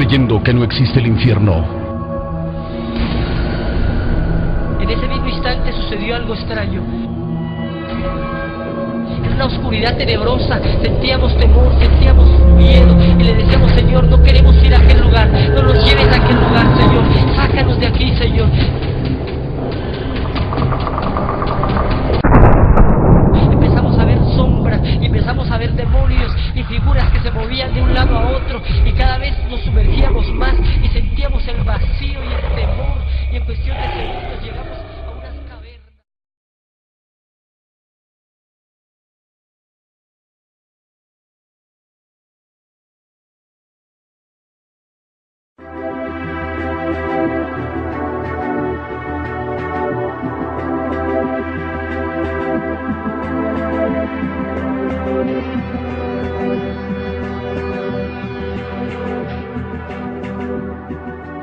creyendo que no existe el infierno. En ese mismo instante sucedió algo extraño. En una oscuridad tenebrosa sentíamos temor, sentíamos miedo y le decíamos: Señor, no queremos ir a aquel lugar, no nos lleves a aquel lugar, Señor, sácanos de aquí, Señor. Empezamos a ver sombras, empezamos a ver demonios y figuras que se movían de un lado a otro, y cada vez nos sumergíamos más y sentíamos el vacío y el temor, y en cuestión de segundos llegamos a unas cavernas.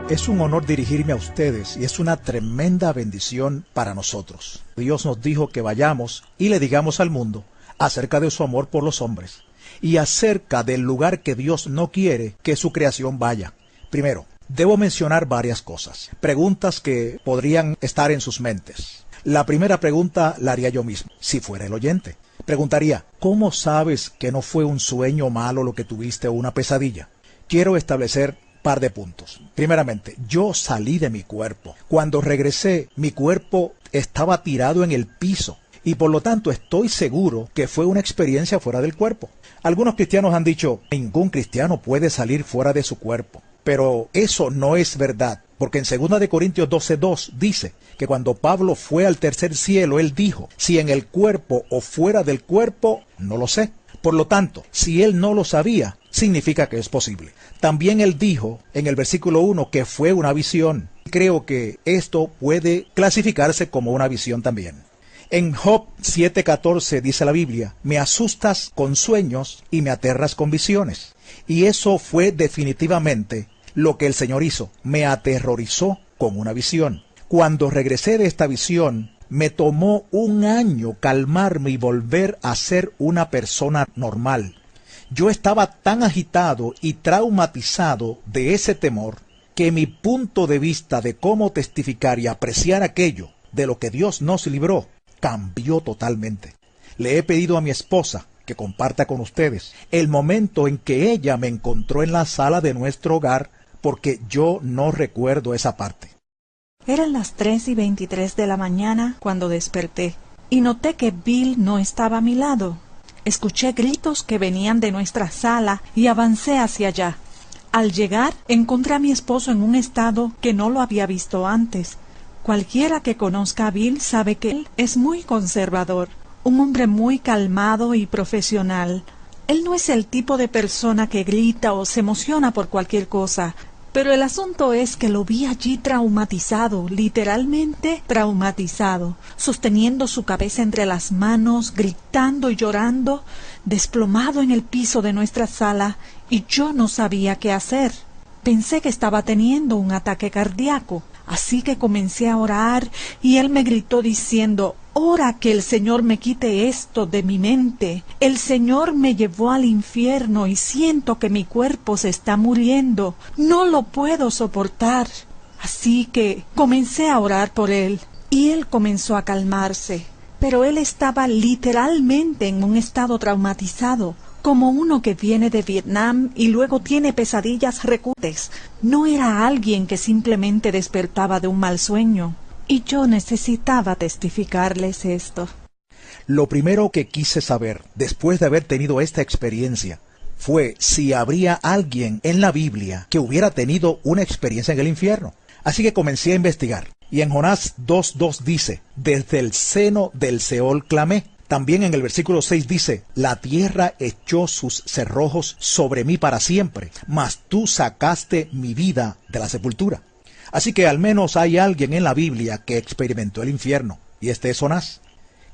Es un honor dirigirme a ustedes y es una tremenda bendición para nosotros. Dios nos dijo que vayamos y le digamos al mundo acerca de su amor por los hombres y acerca del lugar que Dios no quiere que su creación vaya. Primero, debo mencionar varias cosas, preguntas que podrían estar en sus mentes. La primera pregunta la haría yo mismo, si fuera el oyente. Preguntaría: ¿cómo sabes que no fue un sueño malo lo que tuviste o una pesadilla? Quiero establecer par de puntos. Primeramente, yo salí de mi cuerpo. Cuando regresé, mi cuerpo estaba tirado en el piso y por lo tanto estoy seguro que fue una experiencia fuera del cuerpo. Algunos cristianos han dicho: ningún cristiano puede salir fuera de su cuerpo. Pero eso no es verdad, porque en 2 de Corintios 12:2 dice que cuando Pablo fue al tercer cielo, él dijo: si en el cuerpo o fuera del cuerpo, no lo sé. Por lo tanto, si él no lo sabía, significa que es posible. También él dijo en el versículo 1 que fue una visión. Creo que esto puede clasificarse como una visión también. En Job 7:14 dice la Biblia: me asustas con sueños y me aterras con visiones. Y eso fue definitivamente lo que el Señor hizo. Me aterrorizó con una visión. Cuando regresé de esta visión, me tomó 1 año calmarme y volver a ser una persona normal. Yo estaba tan agitado y traumatizado de ese temor que mi punto de vista de cómo testificar y apreciar aquello de lo que Dios nos libró cambió totalmente. Le he pedido a mi esposa que comparta con ustedes el momento en que ella me encontró en la sala de nuestro hogar, porque yo no recuerdo esa parte. Eran las 3:23 de la mañana cuando desperté y noté que Bill no estaba a mi lado. Escuché gritos que venían de nuestra sala y avancé hacia allá. Al llegar, encontré a mi esposo en un estado que no lo había visto antes. Cualquiera que conozca a Bill sabe que él es muy conservador, un hombre muy calmado y profesional. Él no es el tipo de persona que grita o se emociona por cualquier cosa, pero el asunto es que lo vi allí traumatizado, literalmente traumatizado, sosteniendo su cabeza entre las manos, gritando y llorando, desplomado en el piso de nuestra sala, y yo no sabía qué hacer. Pensé que estaba teniendo un ataque cardíaco, así que comencé a orar y él me gritó diciendo: «Ora que el Señor me quite esto de mi mente. El Señor me llevó al infierno y siento que mi cuerpo se está muriendo. No lo puedo soportar». Así que comencé a orar por él y él comenzó a calmarse. Pero él estaba literalmente en un estado traumatizado, como uno que viene de Vietnam y luego tiene pesadillas recurrentes. No era alguien que simplemente despertaba de un mal sueño. Y yo necesitaba testificarles esto. Lo primero que quise saber, después de haber tenido esta experiencia, fue si habría alguien en la Biblia que hubiera tenido una experiencia en el infierno. Así que comencé a investigar. Y en Jonás 2:2 dice: «Desde el seno del Seol clamé». También en el versículo 6 dice: «La tierra echó sus cerrojos sobre mí para siempre, mas tú sacaste mi vida de la sepultura». Así que al menos hay alguien en la Biblia que experimentó el infierno, y este es Jonás.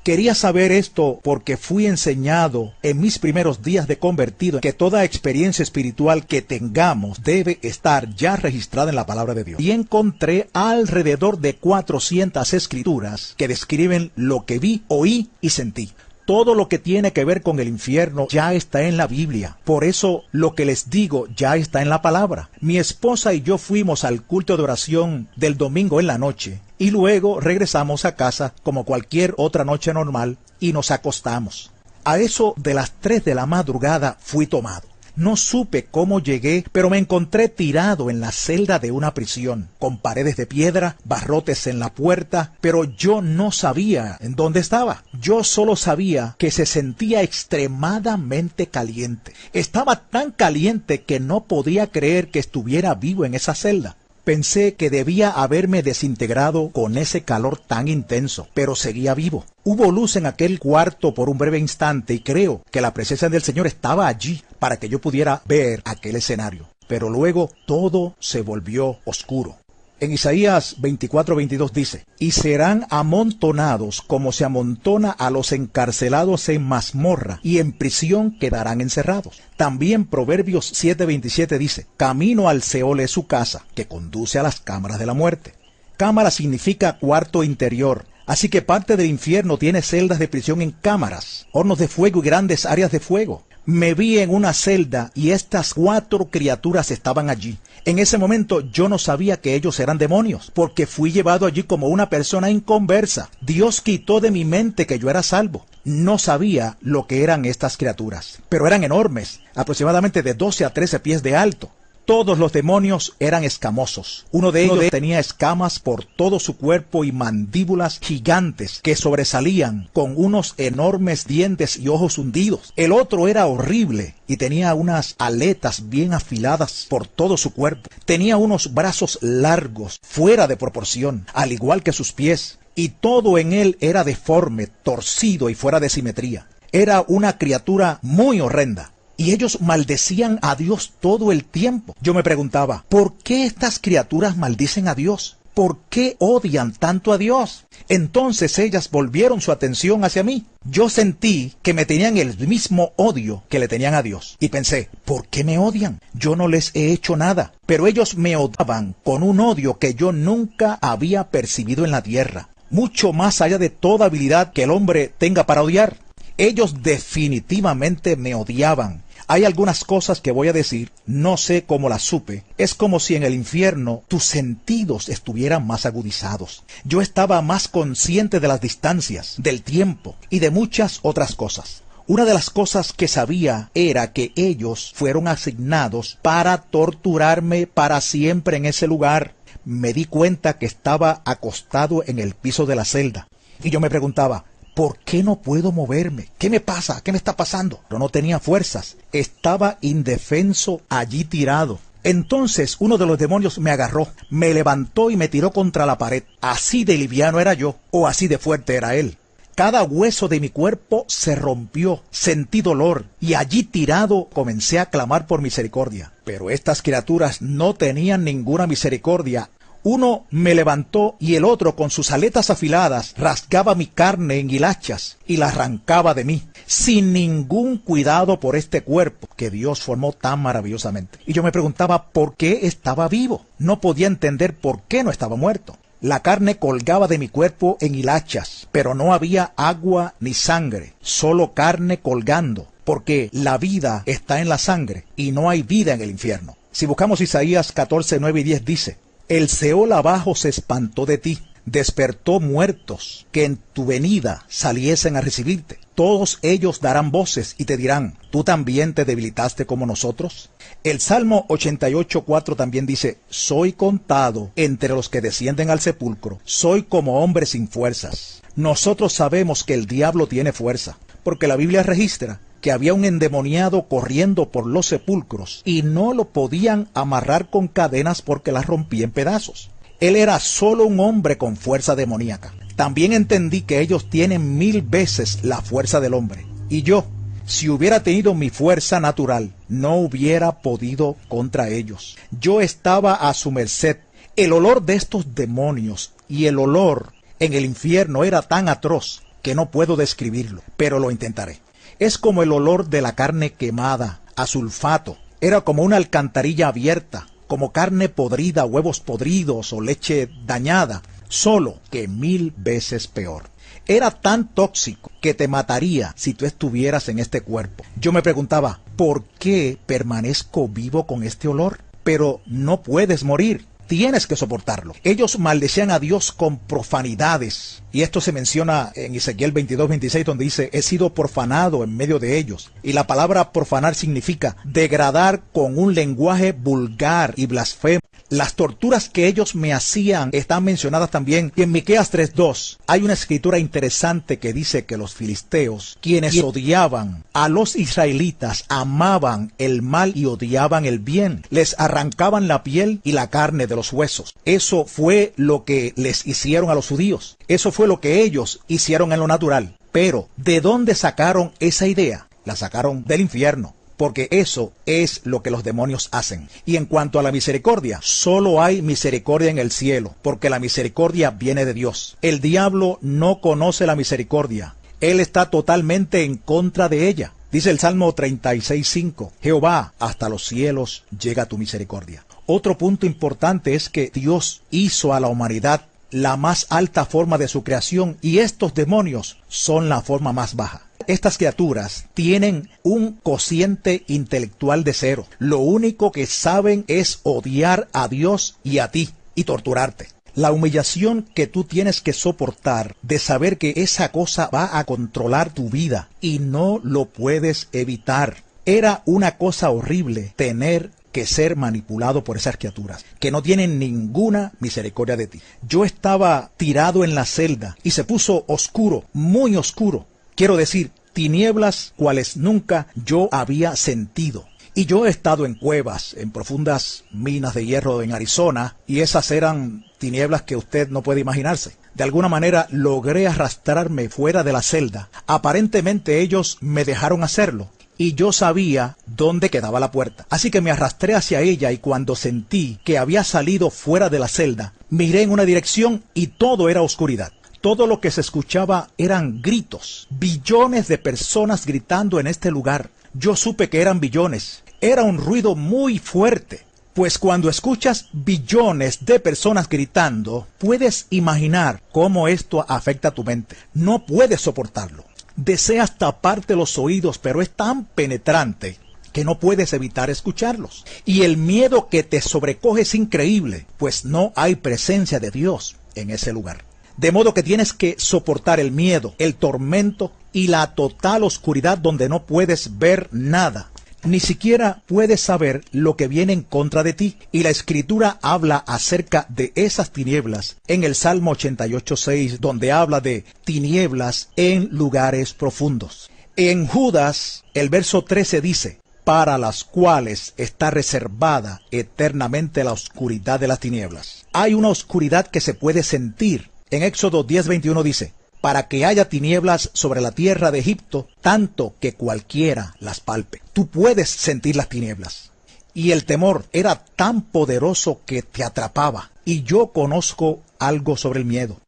Quería saber esto porque fui enseñado en mis primeros días de convertido que toda experiencia espiritual que tengamos debe estar ya registrada en la palabra de Dios. Y encontré alrededor de 400 escrituras que describen lo que vi, oí y sentí. Todo lo que tiene que ver con el infierno ya está en la Biblia. Por eso lo que les digo ya está en la palabra. Mi esposa y yo fuimos al culto de oración del domingo en la noche y luego regresamos a casa como cualquier otra noche normal y nos acostamos. A eso de las 3 de la madrugada fui tomado. No supe cómo llegué, pero me encontré tirado en la celda de una prisión, con paredes de piedra, barrotes en la puerta, pero yo no sabía en dónde estaba. Yo solo sabía que se sentía extremadamente caliente. Estaba tan caliente que no podía creer que estuviera vivo en esa celda. Pensé que debía haberme desintegrado con ese calor tan intenso, pero seguía vivo. Hubo luz en aquel cuarto por un breve instante y creo que la presencia del Señor estaba allí para que yo pudiera ver aquel escenario. Pero luego todo se volvió oscuro. En Isaías 24:22 dice: y serán amontonados como se amontona a los encarcelados en mazmorra, y en prisión quedarán encerrados. También Proverbios 7:27 dice: camino al Seol es su casa, que conduce a las cámaras de la muerte. Cámara significa cuarto interior. Así que parte del infierno tiene celdas de prisión en cámaras, hornos de fuego y grandes áreas de fuego. Me vi en una celda y estas 4 criaturas estaban allí. En ese momento yo no sabía que ellos eran demonios, porque fui llevado allí como una persona inconversa. Dios quitó de mi mente que yo era salvo. No sabía lo que eran estas criaturas, pero eran enormes, aproximadamente de 12 a 13 pies de alto. Todos los demonios eran escamosos. Uno de ellos tenía escamas por todo su cuerpo y mandíbulas gigantes que sobresalían con unos enormes dientes y ojos hundidos. El otro era horrible y tenía unas aletas bien afiladas por todo su cuerpo. Tenía unos brazos largos, fuera de proporción, al igual que sus pies, y todo en él era deforme, torcido y fuera de simetría. Era una criatura muy horrenda. Y ellos maldecían a Dios todo el tiempo. Yo me preguntaba, ¿por qué estas criaturas maldicen a Dios? ¿Por qué odian tanto a Dios? Entonces ellas volvieron su atención hacia mí. Yo sentí que me tenían el mismo odio que le tenían a Dios. Y pensé, ¿por qué me odian? Yo no les he hecho nada. Pero ellos me odiaban con un odio que yo nunca había percibido en la tierra. Mucho más allá de toda habilidad que el hombre tenga para odiar. Ellos definitivamente me odiaban. Hay algunas cosas que voy a decir, no sé cómo las supe. Es como si en el infierno tus sentidos estuvieran más agudizados. Yo estaba más consciente de las distancias, del tiempo y de muchas otras cosas. Una de las cosas que sabía era que ellos fueron asignados para torturarme para siempre en ese lugar. Me di cuenta que estaba acostado en el piso de la celda. Y yo me preguntaba, ¿por qué no puedo moverme? ¿Qué me pasa? ¿Qué me está pasando? Pero no tenía fuerzas. Estaba indefenso allí tirado. Entonces uno de los demonios me agarró, me levantó y me tiró contra la pared. Así de liviano era yo, o así de fuerte era él. Cada hueso de mi cuerpo se rompió, sentí dolor, y allí tirado comencé a clamar por misericordia. Pero estas criaturas no tenían ninguna misericordia. Uno me levantó y el otro con sus aletas afiladas rasgaba mi carne en hilachas y la arrancaba de mí, sin ningún cuidado por este cuerpo que Dios formó tan maravillosamente. Y yo me preguntaba por qué estaba vivo. No podía entender por qué no estaba muerto. La carne colgaba de mi cuerpo en hilachas, pero no había agua ni sangre, solo carne colgando, porque la vida está en la sangre y no hay vida en el infierno. Si buscamos Isaías 14, 9 y 10 dice: el Seol abajo se espantó de ti, despertó muertos que en tu venida saliesen a recibirte. Todos ellos darán voces y te dirán, ¿tú también te debilitaste como nosotros? El Salmo 88:4 también dice, soy contado entre los que descienden al sepulcro, soy como hombre sin fuerzas. Nosotros sabemos que el diablo tiene fuerza, porque la Biblia registra que había un endemoniado corriendo por los sepulcros y no lo podían amarrar con cadenas porque las rompía en pedazos. Él era solo un hombre con fuerza demoníaca. También entendí que ellos tienen 1000 veces la fuerza del hombre. Y yo, si hubiera tenido mi fuerza natural, no hubiera podido contra ellos. Yo estaba a su merced. El olor de estos demonios y el olor en el infierno era tan atroz que no puedo describirlo, pero lo intentaré. Es como el olor de la carne quemada, a sulfato. Era como una alcantarilla abierta, como carne podrida, huevos podridos o leche dañada, solo que 1000 veces peor. Era tan tóxico que te mataría si tú estuvieras en este cuerpo. Yo me preguntaba, ¿por qué permanezco vivo con este olor? Pero no puedes morir. Tienes que soportarlo. Ellos maldecían a Dios con profanidades. Y esto se menciona en Ezequiel 22:26, donde dice, he sido profanado en medio de ellos. Y la palabra profanar significa degradar con un lenguaje vulgar y blasfemo. Las torturas que ellos me hacían están mencionadas también. Y en Miqueas 3:2 hay una escritura interesante que dice que los filisteos, quienes odiaban a los israelitas, amaban el mal y odiaban el bien. Les arrancaban la piel y la carne de los huesos. Eso fue lo que les hicieron a los judíos. Eso fue lo que ellos hicieron en lo natural. Pero, ¿de dónde sacaron esa idea? La sacaron del infierno. Porque eso es lo que los demonios hacen. Y en cuanto a la misericordia, solo hay misericordia en el cielo, porque la misericordia viene de Dios. El diablo no conoce la misericordia. Él está totalmente en contra de ella. Dice el Salmo 36:5, Jehová, hasta los cielos llega tu misericordia. Otro punto importante es que Dios hizo a la humanidad la más alta forma de su creación y estos demonios son la forma más baja. Estas criaturas tienen un cociente intelectual de 0. Lo único que saben es odiar a Dios y a ti y torturarte. La humillación que tú tienes que soportar de saber que esa cosa va a controlar tu vida y no lo puedes evitar. Era una cosa horrible tener que ser manipulado por esas criaturas, que no tienen ninguna misericordia de ti. Yo estaba tirado en la celda y se puso oscuro, muy oscuro. Quiero decir, tinieblas cuales nunca yo había sentido. Y yo he estado en cuevas, en profundas minas de hierro en Arizona, y esas eran tinieblas que usted no puede imaginarse. De alguna manera logré arrastrarme fuera de la celda. Aparentemente ellos me dejaron hacerlo. Y yo sabía dónde quedaba la puerta. Así que me arrastré hacia ella y cuando sentí que había salido fuera de la celda, miré en una dirección y todo era oscuridad. Todo lo que se escuchaba eran gritos. Billones de personas gritando en este lugar. Yo supe que eran billones. Era un ruido muy fuerte. Pues cuando escuchas billones de personas gritando, puedes imaginar cómo esto afecta a tu mente. No puedes soportarlo. Deseas taparte los oídos, pero es tan penetrante que no puedes evitar escucharlos. Y el miedo que te sobrecoge es increíble, pues no hay presencia de Dios en ese lugar. De modo que tienes que soportar el miedo, el tormento y la total oscuridad donde no puedes ver nada. Ni siquiera puedes saber lo que viene en contra de ti. Y la Escritura habla acerca de esas tinieblas en el Salmo 88:6, donde habla de tinieblas en lugares profundos. En Judas, el verso 13 dice, para las cuales está reservada eternamente la oscuridad de las tinieblas. Hay una oscuridad que se puede sentir. En Éxodo 10:21 dice, para que haya tinieblas sobre la tierra de Egipto, tanto que cualquiera las palpe. Tú puedes sentir las tinieblas. Y el temor era tan poderoso que te atrapaba. Y yo conozco algo sobre el miedo.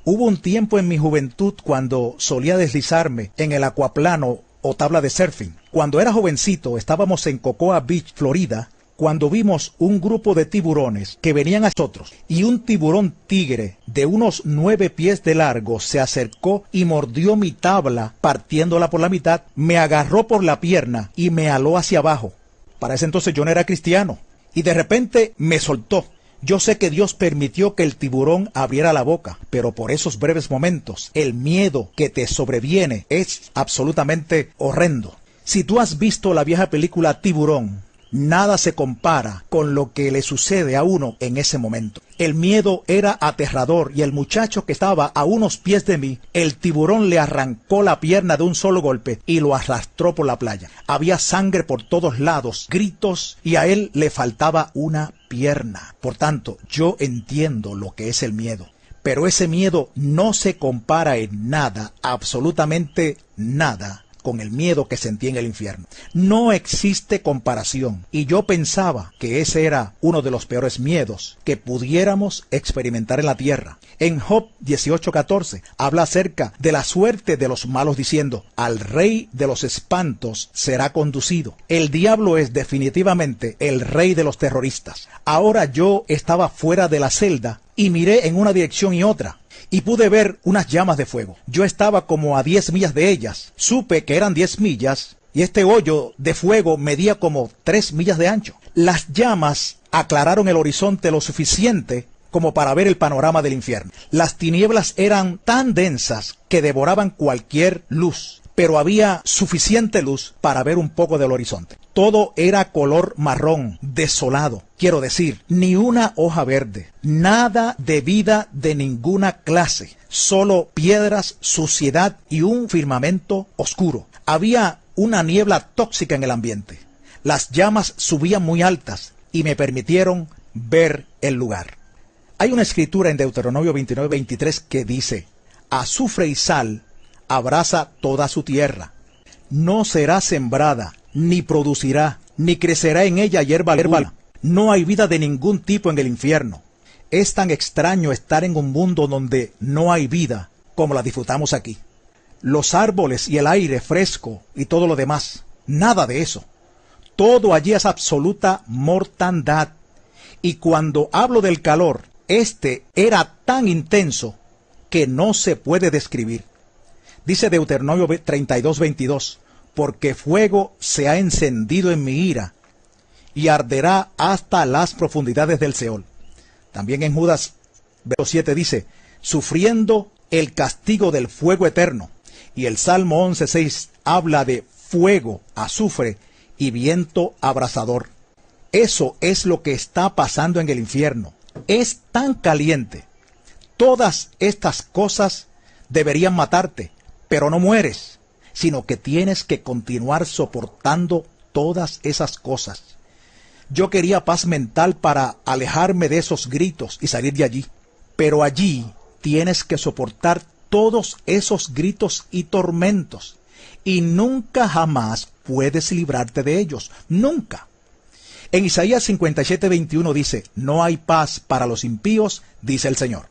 Hubo un tiempo en mi juventud cuando solía deslizarme en el acuaplano o tabla de surfing. Cuando era jovencito, estábamos en Cocoa Beach, Florida, cuando vimos un grupo de tiburones que venían a nosotros y un tiburón tigre de unos 9 pies de largo se acercó y mordió mi tabla partiéndola por la mitad, me agarró por la pierna y me aló hacia abajo. Para ese entonces yo no era cristiano y de repente me soltó. Yo sé que Dios permitió que el tiburón abriera la boca, pero por esos breves momentos el miedo que te sobreviene es absolutamente horrendo. Si tú has visto la vieja película Tiburón, nada se compara con lo que le sucede a uno en ese momento. El miedo era aterrador y el muchacho que estaba a unos pies de mí, el tiburón le arrancó la pierna de un solo golpe y lo arrastró por la playa. Había sangre por todos lados, gritos y a él le faltaba una pierna. Por tanto, yo entiendo lo que es el miedo. Pero ese miedo no se compara en nada, absolutamente nada, con el miedo que sentí en el infierno. No existe comparación. Y yo pensaba que ese era uno de los peores miedos que pudiéramos experimentar en la tierra. En Job 18:14 habla acerca de la suerte de los malos diciendo, al rey de los espantos será conducido. El diablo es definitivamente el rey de los terroristas. Ahora yo estaba fuera de la celda y miré en una dirección y otra. y pude ver unas llamas de fuego. Yo estaba como a 10 millas de ellas. Supe que eran 10 millas y este hoyo de fuego medía como 3 millas de ancho. Las llamas aclararon el horizonte lo suficiente como para ver el panorama del infierno. Las tinieblas eran tan densas que devoraban cualquier luz, pero había suficiente luz para ver un poco del horizonte. Todo era color marrón, desolado. Quiero decir, ni una hoja verde, nada de vida de ninguna clase, solo piedras, suciedad y un firmamento oscuro. Había una niebla tóxica en el ambiente. Las llamas subían muy altas y me permitieron ver el lugar. Hay una escritura en Deuteronomio 29:23 que dice: azufre y sal abraza toda su tierra. No será sembrada, ni producirá, ni crecerá en ella hierba alguna. No hay vida de ningún tipo en el infierno. Es tan extraño estar en un mundo donde no hay vida como la disfrutamos aquí. Los árboles y el aire fresco y todo lo demás, nada de eso. Todo allí es absoluta mortandad. Y cuando hablo del calor, este era tan intenso que no se puede describir. Dice Deuteronomio 32:22, porque fuego se ha encendido en mi ira y arderá hasta las profundidades del Seol. También en Judas 7 dice, sufriendo el castigo del fuego eterno. Y el Salmo 11:6 habla de fuego, azufre y viento abrasador. Eso es lo que está pasando en el infierno. Es tan caliente. Todas estas cosas deberían matarte, pero no mueres, sino que tienes que continuar soportando todas esas cosas. Yo quería paz mental para alejarme de esos gritos y salir de allí, pero allí tienes que soportar todos esos gritos y tormentos, y nunca jamás puedes librarte de ellos, nunca. En Isaías 57:21 dice, no hay paz para los impíos, dice el Señor.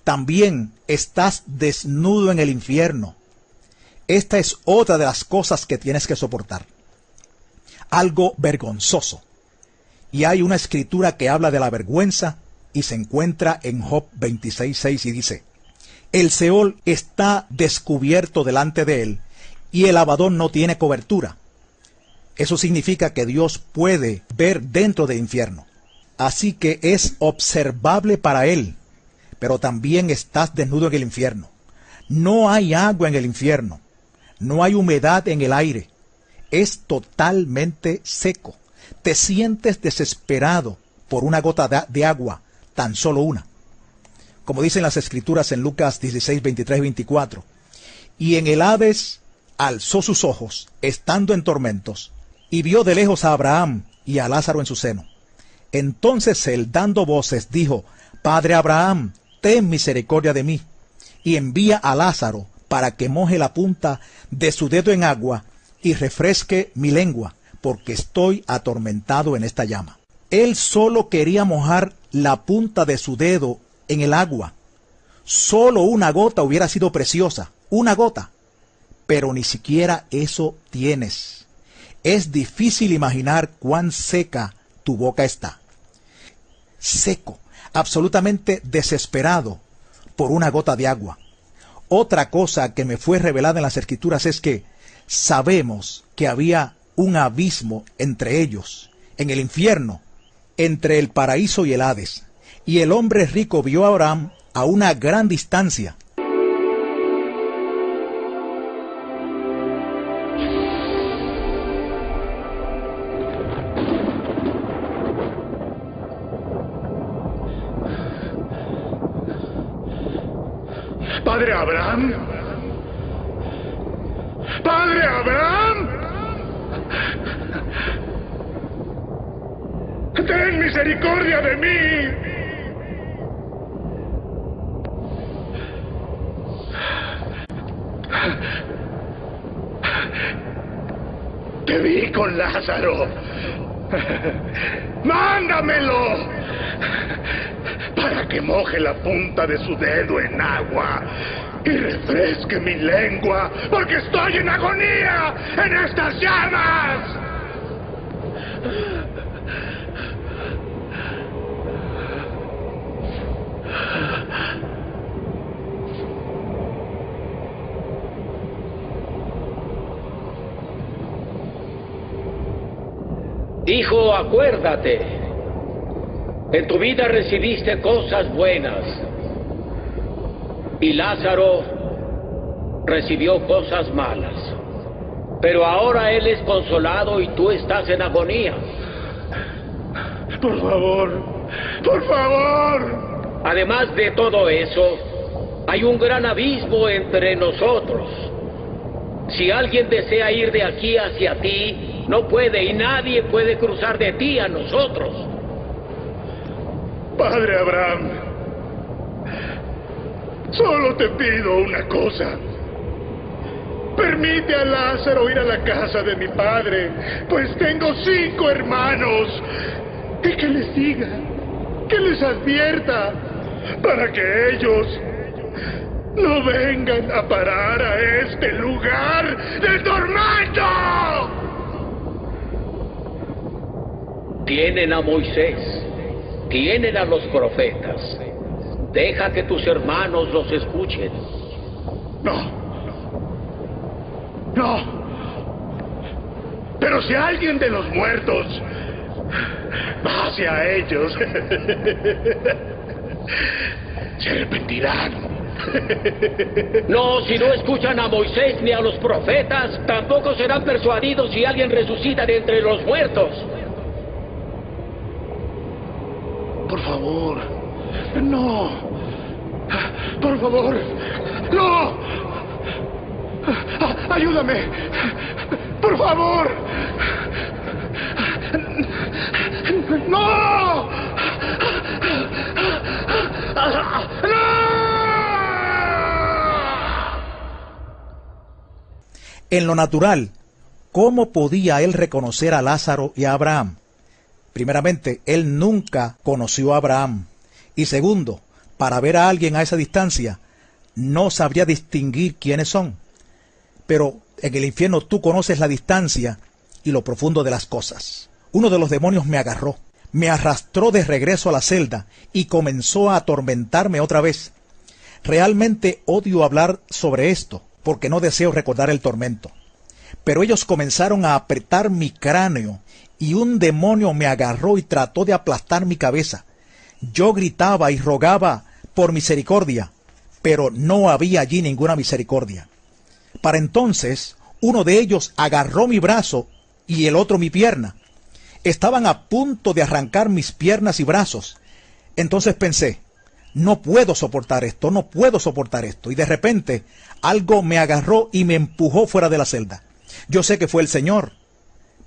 También estás desnudo en el infierno. Esta es otra de las cosas que tienes que soportar. Algo vergonzoso. Y hay una escritura que habla de la vergüenza y se encuentra en Job 26:6 y dice, el Seol está descubierto delante de él y el Abadón no tiene cobertura. Eso significa que Dios puede ver dentro del infierno. Así que es observable para él, pero también estás desnudo en el infierno. No hay agua en el infierno. No hay humedad en el aire. Es totalmente seco. Te sientes desesperado por una gota de agua, tan solo una. Como dicen las escrituras en Lucas 16:23-24. Y en el Hades alzó sus ojos, estando en tormentos, y vio de lejos a Abraham y a Lázaro en su seno. Entonces él, dando voces, dijo, Padre Abraham, ten misericordia de mí, y envía a Lázaro para que moje la punta de su dedo en agua y refresque mi lengua, porque estoy atormentado en esta llama. Él solo quería mojar la punta de su dedo en el agua. Solo una gota hubiera sido preciosa, una gota. Pero ni siquiera eso tienes. Es difícil imaginar cuán seca tu boca está. Seco, absolutamente desesperado por una gota de agua. Otra cosa que me fue revelada en las escrituras es que sabemos que había un abismo entre ellos, en el infierno, entre el paraíso y el Hades. Y el hombre rico vio a Abraham a una gran distancia. Padre Abraham. Padre Abraham. Ten misericordia de mí. Te vi con Lázaro. ¡Mándamelo! Para que moje la punta de su dedo en agua y refresque mi lengua, porque estoy en agonía en estas llamas. Hijo, acuérdate, en tu vida recibiste cosas buenas y Lázaro recibió cosas malas. Pero ahora él es consolado y tú estás en agonía. Por favor, por favor. Además de todo eso, hay un gran abismo entre nosotros. Si alguien desea ir de aquí hacia ti, no puede, y nadie puede cruzar de ti a nosotros. Padre Abraham, solo te pido una cosa. Permite a Lázaro ir a la casa de mi padre, pues tengo 5 hermanos. Y que les diga, que les advierta, para que ellos no vengan a parar a este lugar de tormento. Tienen a Moisés, tienen a los profetas. Deja que tus hermanos los escuchen. No. Pero si alguien de los muertos va hacia ellos, se arrepentirán. No, si no escuchan a Moisés ni a los profetas, tampoco serán persuadidos si alguien resucita de entre los muertos. Por favor, no. Por favor, no. Ayúdame. Por favor. ¡No! ¡No! En lo natural, ¿cómo podía él reconocer a Lázaro y a Abraham? Primeramente, él nunca conoció a Abraham. Y segundo, para ver a alguien a esa distancia, no sabría distinguir quiénes son. Pero en el infierno tú conoces la distancia y lo profundo de las cosas. Uno de los demonios me agarró, me arrastró de regreso a la celda y comenzó a atormentarme otra vez. Realmente odio hablar sobre esto, porque no deseo recordar el tormento. Pero ellos comenzaron a apretar mi cráneo y un demonio me agarró y trató de aplastar mi cabeza. Yo gritaba y rogaba por misericordia, pero no había allí ninguna misericordia. Para entonces, uno de ellos agarró mi brazo y el otro mi pierna. Estaban a punto de arrancar mis piernas y brazos. Entonces pensé, no puedo soportar esto, no puedo soportar esto. Y de repente, algo me agarró y me empujó fuera de la celda. Yo sé que fue el Señor,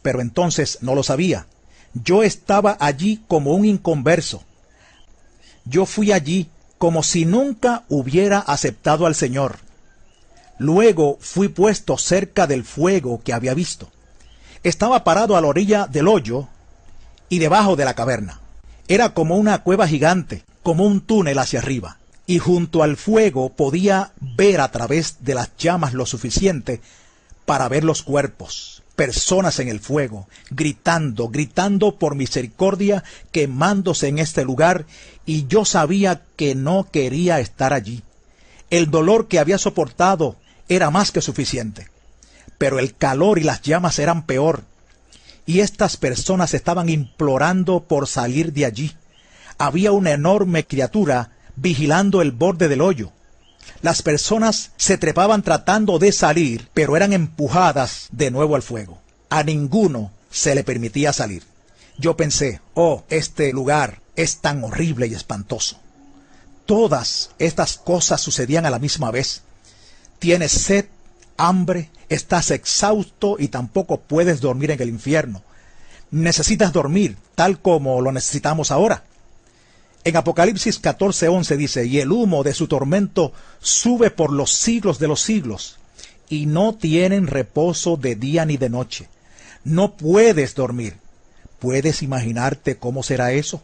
pero entonces no lo sabía. Yo estaba allí como un inconverso. Yo fui allí como si nunca hubiera aceptado al Señor. Luego fui puesto cerca del fuego que había visto. Estaba parado a la orilla del hoyo y debajo de la caverna. Era como una cueva gigante, como un túnel hacia arriba. Y junto al fuego podía ver a través de las llamas lo suficiente para ver los cuerpos, personas en el fuego, gritando por misericordia, quemándose en este lugar, y yo sabía que no quería estar allí. El dolor que había soportado era más que suficiente, pero el calor y las llamas eran peor, y estas personas estaban implorando por salir de allí. Había una enorme criatura vigilando el borde del hoyo. Las personas se trepaban tratando de salir, pero eran empujadas de nuevo al fuego. A ninguno se le permitía salir. Yo pensé, oh, este lugar es tan horrible y espantoso. Todas estas cosas sucedían a la misma vez. Tienes sed, hambre, estás exhausto y tampoco puedes dormir en el infierno. Necesitas dormir, tal como lo necesitamos ahora. En Apocalipsis 14:11 dice, y el humo de su tormento sube por los siglos de los siglos, y no tienen reposo de día ni de noche. No puedes dormir. ¿Puedes imaginarte cómo será eso?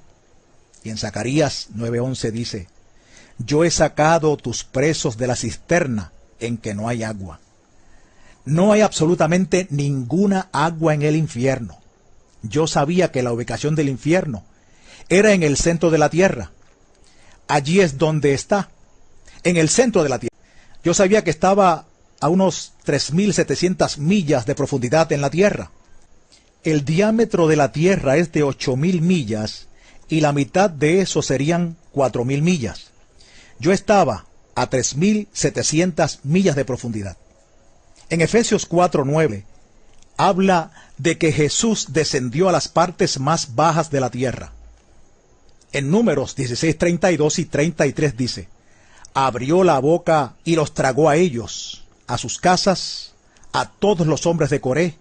Y en Zacarías 9:11 dice, yo he sacado tus presos de la cisterna en que no hay agua. No hay absolutamente ninguna agua en el infierno. Yo sabía que la ubicación del infierno era en el centro de la tierra. Allí es donde está, en el centro de la tierra. Yo sabía que estaba a unos 3.700 millas de profundidad en la tierra. El diámetro de la Tierra es de 8.000 millas y la mitad de eso serían 4.000 millas. Yo estaba a 3.700 millas de profundidad. En Efesios 4:9 habla de que Jesús descendió a las partes más bajas de la tierra. En Números 16:32 y 33 dice: abrió la boca y los tragó a ellos, a sus casas, a todos los hombres de Coré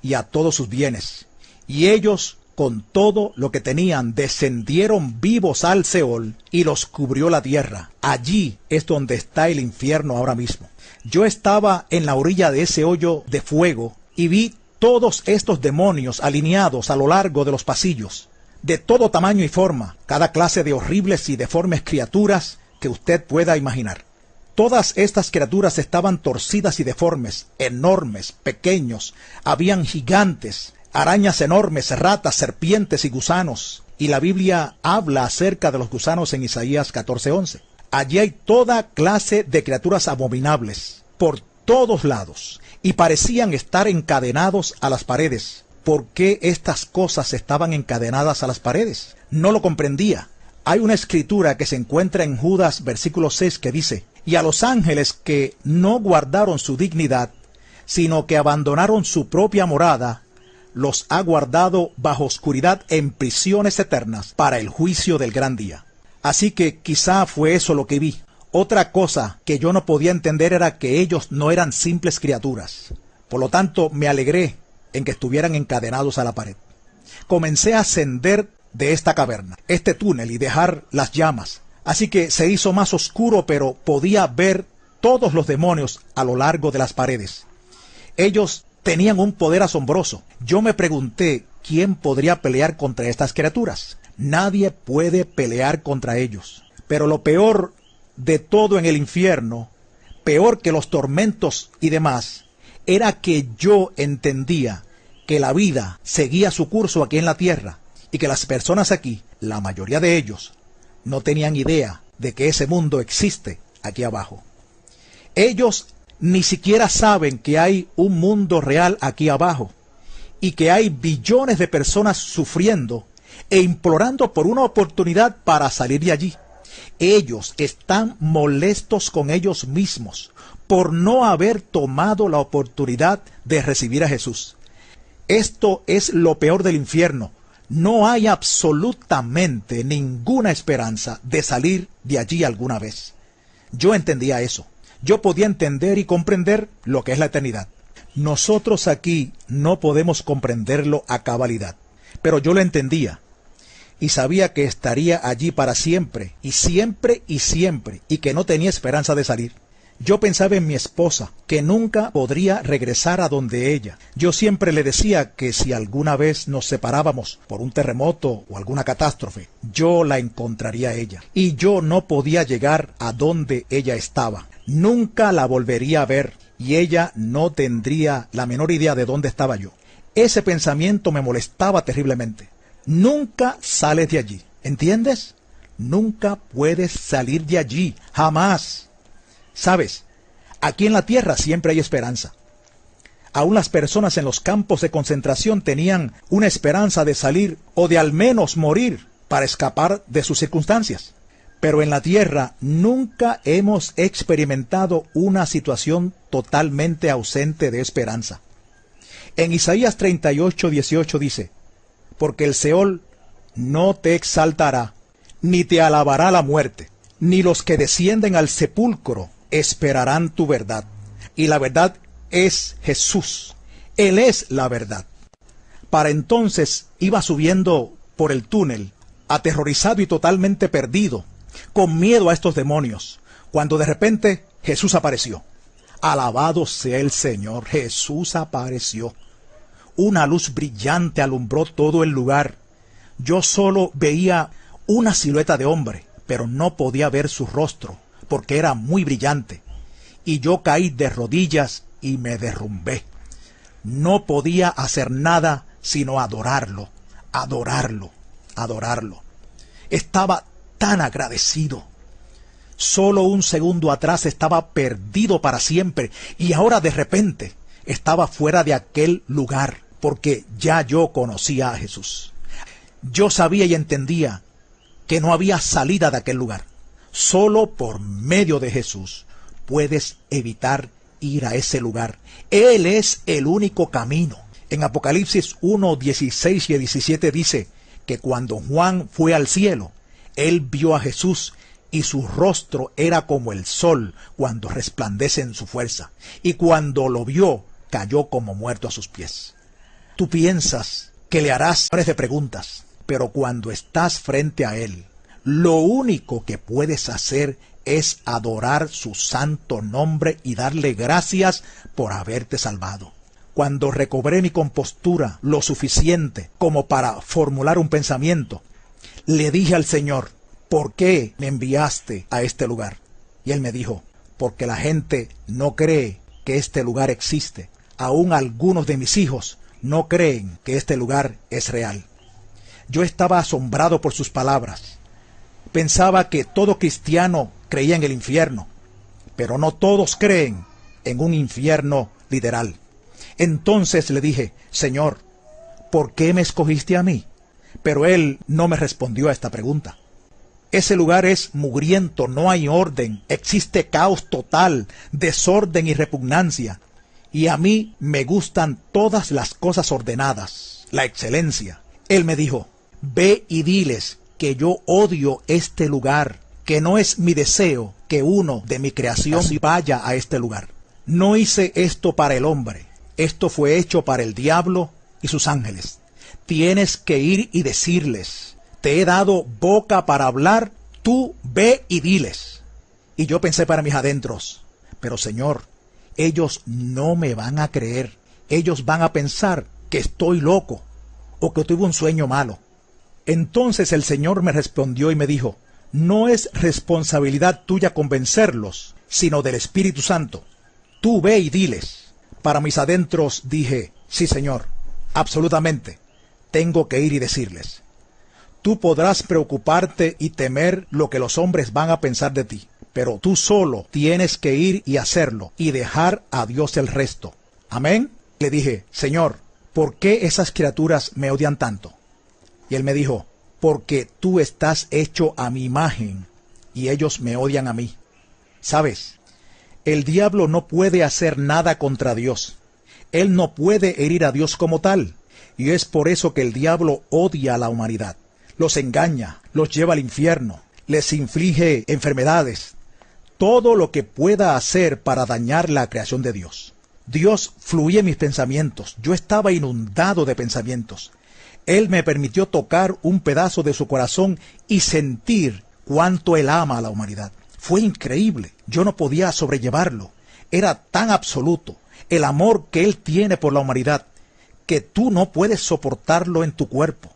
y a todos sus bienes. Y ellos, con todo lo que tenían, descendieron vivos al Seol y los cubrió la tierra. Allí es donde está el infierno ahora mismo. Yo estaba en la orilla de ese hoyo de fuego y vi todos estos demonios alineados a lo largo de los pasillos, de todo tamaño y forma, cada clase de horribles y deformes criaturas que usted pueda imaginar. Todas estas criaturas estaban torcidas y deformes, enormes, pequeños, habían gigantes, arañas enormes, ratas, serpientes y gusanos. Y la Biblia habla acerca de los gusanos en Isaías 14:11. Allí hay toda clase de criaturas abominables, por todos lados, y parecían estar encadenados a las paredes. ¿Por qué estas cosas estaban encadenadas a las paredes? No lo comprendía. Hay una escritura que se encuentra en Judas versículo 6 que dice: y a los ángeles que no guardaron su dignidad, sino que abandonaron su propia morada, los ha guardado bajo oscuridad en prisiones eternas para el juicio del gran día. Así que quizá fue eso lo que vi. Otra cosa que yo no podía entender era que ellos no eran simples criaturas. Por lo tanto, me alegré en que estuvieran encadenados a la pared. Comencé a ascender de esta caverna, este túnel, y dejar las llamas. Así que se hizo más oscuro, pero podía ver todos los demonios a lo largo de las paredes. Ellos tenían un poder asombroso. Yo me pregunté, ¿quién podría pelear contra estas criaturas? Nadie puede pelear contra ellos. Pero lo peor de todo en el infierno, peor que los tormentos y demás, era que yo entendía que la vida seguía su curso aquí en la tierra y que las personas aquí, la mayoría de ellos, no tenían idea de que ese mundo existe aquí abajo. Ellos ni siquiera saben que hay un mundo real aquí abajo y que hay billones de personas sufriendo e implorando por una oportunidad para salir de allí. Ellos están molestos con ellos mismos por no haber tomado la oportunidad de recibir a Jesús. Esto es lo peor del infierno. No hay absolutamente ninguna esperanza de salir de allí alguna vez. Yo entendía eso. Yo podía entender y comprender lo que es la eternidad. Nosotros aquí no podemos comprenderlo a cabalidad, pero yo lo entendía y sabía que estaría allí para siempre, y siempre, y siempre, y que no tenía esperanza de salir. Yo pensaba en mi esposa, que nunca podría regresar a donde ella. Yo siempre le decía que si alguna vez nos separábamos por un terremoto o alguna catástrofe, yo la encontraría a ella. Y yo no podía llegar a donde ella estaba. Nunca la volvería a ver y ella no tendría la menor idea de dónde estaba yo. Ese pensamiento me molestaba terriblemente. Nunca sales de allí, ¿entiendes? Nunca puedes salir de allí, jamás. ¿Sabes? Aquí en la tierra siempre hay esperanza. Aún las personas en los campos de concentración tenían una esperanza de salir o de al menos morir para escapar de sus circunstancias. Pero en la tierra nunca hemos experimentado una situación totalmente ausente de esperanza. En Isaías 38:18 dice: porque el Seol no te exaltará, ni te alabará la muerte, ni los que descienden al sepulcro esperarán tu verdad. Y la verdad es Jesús. Él es la verdad. Para entonces iba subiendo por el túnel, aterrorizado y totalmente perdido, con miedo a estos demonios, cuando de repente Jesús apareció. Alabado sea el Señor, Jesús apareció. Una luz brillante alumbró todo el lugar. Yo solo veía una silueta de hombre, pero no podía ver su rostro, porque era muy brillante. Y yo caí de rodillas y me derrumbé. No podía hacer nada sino adorarlo, adorarlo, adorarlo. Estaba tan agradecido. Solo un segundo atrás estaba perdido para siempre y ahora de repente estaba fuera de aquel lugar, porque ya yo conocía a Jesús. Yo sabía y entendía que no había salida de aquel lugar. Solo por medio de Jesús puedes evitar ir a ese lugar. Él es el único camino. En Apocalipsis 1, 16 y 17 dice que cuando Juan fue al cielo, él vio a Jesús y su rostro era como el sol cuando resplandece en su fuerza. Y cuando lo vio, cayó como muerto a sus pies. Tú piensas que le harás miles de preguntas, pero cuando estás frente a él, lo único que puedes hacer es adorar su santo nombre y darle gracias por haberte salvado. Cuando recobré mi compostura lo suficiente como para formular un pensamiento, le dije al Señor, ¿por qué me enviaste a este lugar? Y Él me dijo, porque la gente no cree que este lugar existe. Aún algunos de mis hijos no creen que este lugar es real. Yo estaba asombrado por sus palabras. Pensaba que todo cristiano creía en el infierno, pero no todos creen en un infierno literal. Entonces le dije, Señor, ¿por qué me escogiste a mí? Pero Él no me respondió a esta pregunta. Ese lugar es mugriento, no hay orden, existe caos total, desorden y repugnancia. Y a mí me gustan todas las cosas ordenadas, la excelencia. Él me dijo, ve y diles que yo odio este lugar, que no es mi deseo que uno de mi creación vaya a este lugar. No hice esto para el hombre, esto fue hecho para el diablo y sus ángeles. Tienes que ir y decirles, te he dado boca para hablar, tú ve y diles. Y yo pensé para mis adentros, pero Señor, ellos no me van a creer, ellos van a pensar que estoy loco o que tuve un sueño malo. Entonces el Señor me respondió y me dijo, no es responsabilidad tuya convencerlos, sino del Espíritu Santo. Tú ve y diles. Para mis adentros dije, sí Señor, absolutamente, tengo que ir y decirles. Tú podrás preocuparte y temer lo que los hombres van a pensar de ti, pero tú solo tienes que ir y hacerlo y dejar a Dios el resto. Amén. Le dije, Señor, ¿por qué esas criaturas me odian tanto? Y Él me dijo, porque tú estás hecho a mi imagen y ellos me odian a mí. ¿Sabes? El diablo no puede hacer nada contra Dios. Él no puede herir a Dios como tal. Y es por eso que el diablo odia a la humanidad. Los engaña, los lleva al infierno, les inflige enfermedades. Todo lo que pueda hacer para dañar la creación de Dios. Dios fluía en mis pensamientos. Yo estaba inundado de pensamientos. Él me permitió tocar un pedazo de su corazón y sentir cuánto Él ama a la humanidad. Fue increíble. Yo no podía sobrellevarlo. Era tan absoluto el amor que Él tiene por la humanidad que tú no puedes soportarlo en tu cuerpo.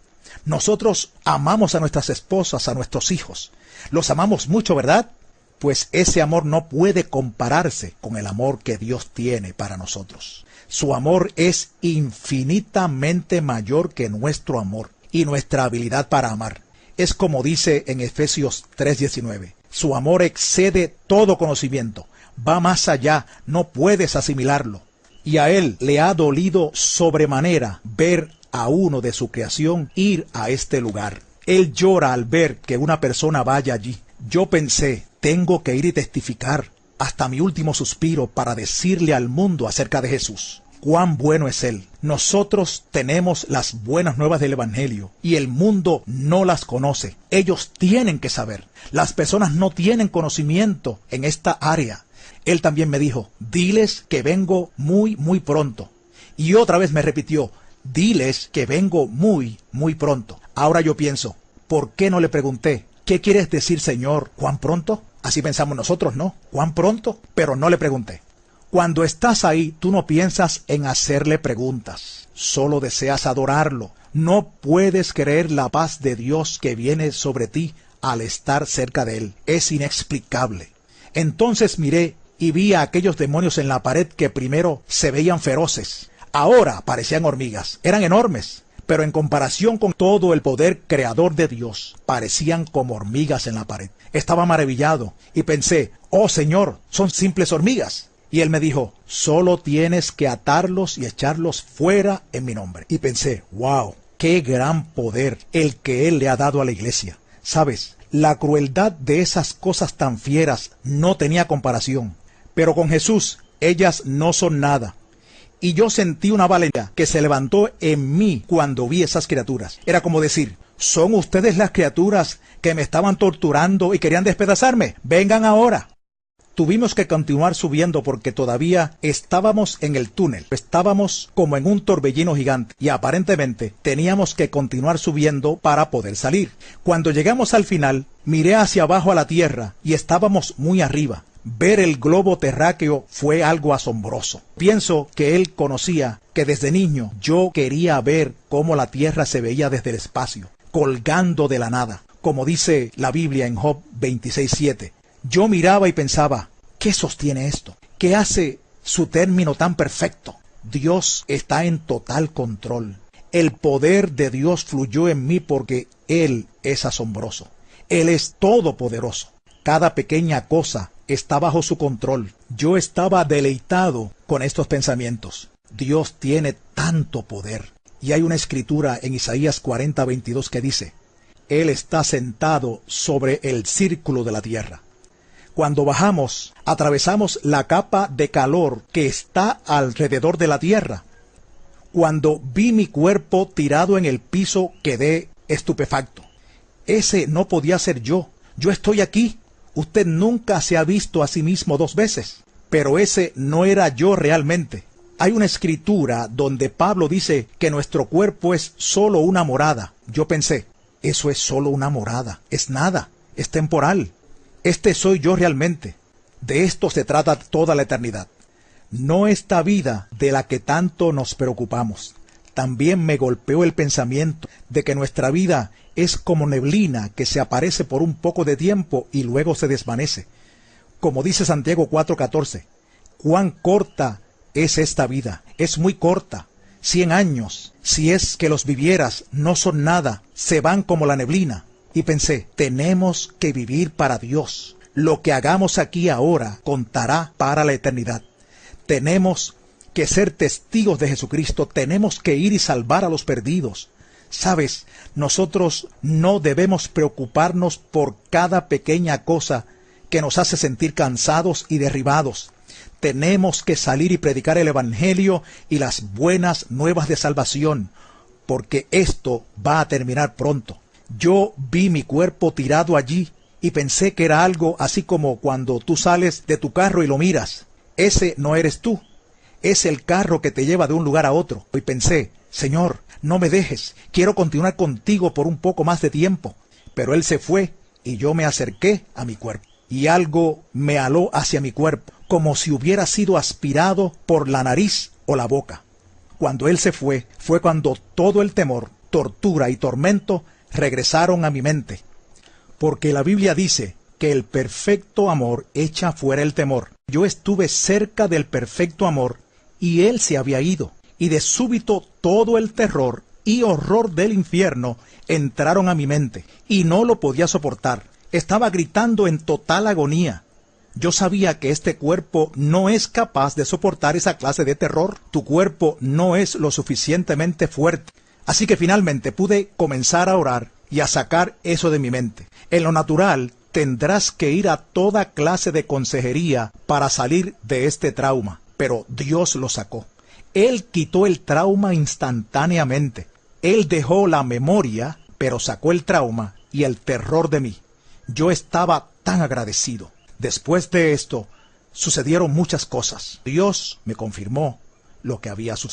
Nosotros amamos a nuestras esposas, a nuestros hijos. Los amamos mucho, ¿verdad? Pues ese amor no puede compararse con el amor que Dios tiene para nosotros. Su amor es infinitamente mayor que nuestro amor y nuestra habilidad para amar. Es como dice en Efesios 3:19. Su amor excede todo conocimiento, va más allá, no puedes asimilarlo. Y a Él le ha dolido sobremanera ver a uno de su creación ir a este lugar. Él llora al ver que una persona vaya allí. Yo pensé, tengo que ir y testificar hasta mi último suspiro para decirle al mundo acerca de Jesús. Cuán bueno es Él. Nosotros tenemos las buenas nuevas del Evangelio y el mundo no las conoce. Ellos tienen que saber. Las personas no tienen conocimiento en esta área. Él también me dijo, diles que vengo muy, muy pronto. Y otra vez me repitió, diles que vengo muy, muy pronto. Ahora yo pienso, ¿por qué no le pregunté? ¿Qué quieres decir, Señor? ¿Cuán pronto? Así pensamos nosotros, ¿no? ¿Cuán pronto? Pero no le pregunté. Cuando estás ahí, tú no piensas en hacerle preguntas. Solo deseas adorarlo. No puedes creer la paz de Dios que viene sobre ti al estar cerca de Él. Es inexplicable. Entonces miré y vi a aquellos demonios en la pared que primero se veían feroces. Ahora parecían hormigas. Eran enormes. Pero en comparación con todo el poder creador de Dios, parecían como hormigas en la pared. Estaba maravillado y pensé, oh Señor, son simples hormigas. Y él me dijo, solo tienes que atarlos y echarlos fuera en mi nombre. Y pensé, wow, qué gran poder el que él le ha dado a la iglesia. ¿Sabes? La crueldad de esas cosas tan fieras no tenía comparación. Pero con Jesús, ellas no son nada. Y yo sentí una valentía que se levantó en mí cuando vi esas criaturas. Era como decir, ¿son ustedes las criaturas que me estaban torturando y querían despedazarme? Vengan ahora. Tuvimos que continuar subiendo porque todavía estábamos en el túnel. Estábamos como en un torbellino gigante y aparentemente teníamos que continuar subiendo para poder salir. Cuando llegamos al final, miré hacia abajo a la tierra y estábamos muy arriba. Ver el globo terráqueo fue algo asombroso. Pienso que él conocía que desde niño yo quería ver cómo la tierra se veía desde el espacio, colgando de la nada, como dice la Biblia en Job 26:7. Yo miraba y pensaba, ¿qué sostiene esto? ¿Qué hace su término tan perfecto? Dios está en total control. El poder de Dios fluyó en mí porque Él es asombroso. Él es todopoderoso. Cada pequeña cosa está bajo su control. Yo estaba deleitado con estos pensamientos. Dios tiene tanto poder. Y hay una escritura en Isaías 40:22 que dice, Él está sentado sobre el círculo de la tierra. Cuando bajamos, atravesamos la capa de calor que está alrededor de la tierra. Cuando vi mi cuerpo tirado en el piso, quedé estupefacto. Ese no podía ser yo. Yo estoy aquí. Usted nunca se ha visto a sí mismo 2 veces. Pero ese no era yo realmente. Hay una escritura donde Pablo dice que nuestro cuerpo es solo una morada. Yo pensé, eso es solo una morada. Es nada. Es temporal. Este soy yo realmente. De esto se trata toda la eternidad. No esta vida de la que tanto nos preocupamos. También me golpeó el pensamiento de que nuestra vida es como neblina que se aparece por un poco de tiempo y luego se desvanece. Como dice Santiago 4:14, cuán corta es esta vida. Es muy corta. 100 años, si es que los vivieras, no son nada. Se van como la neblina. Y pensé, tenemos que vivir para Dios. Lo que hagamos aquí ahora contará para la eternidad. Tenemos que ser testigos de Jesucristo. Tenemos que ir y salvar a los perdidos. Sabes, nosotros no debemos preocuparnos por cada pequeña cosa que nos hace sentir cansados y derribados. Tenemos que salir y predicar el Evangelio y las buenas nuevas de salvación, porque esto va a terminar pronto. Yo vi mi cuerpo tirado allí y pensé que era algo así como cuando tú sales de tu carro y lo miras. Ese no eres tú. Es el carro que te lleva de un lugar a otro. Y pensé, Señor, no me dejes. Quiero continuar contigo por un poco más de tiempo. Pero Él se fue y yo me acerqué a mi cuerpo. Y algo me aló hacia mi cuerpo, como si hubiera sido aspirado por la nariz o la boca. Cuando Él se fue, fue cuando todo el temor, tortura y tormento regresaron a mi mente, porque la Biblia dice que el perfecto amor echa fuera el temor. Yo estuve cerca del perfecto amor y Él se había ido, y de súbito todo el terror y horror del infierno entraron a mi mente, y no lo podía soportar. Estaba gritando en total agonía. Yo sabía que este cuerpo no es capaz de soportar esa clase de terror. Tu cuerpo no es lo suficientemente fuerte. Así que finalmente pude comenzar a orar y a sacar eso de mi mente. En lo natural, tendrás que ir a toda clase de consejería para salir de este trauma, pero Dios lo sacó. Él quitó el trauma instantáneamente. Él dejó la memoria, pero sacó el trauma y el terror de mí. Yo estaba tan agradecido. Después de esto, sucedieron muchas cosas. Dios me confirmó lo que había sucedido.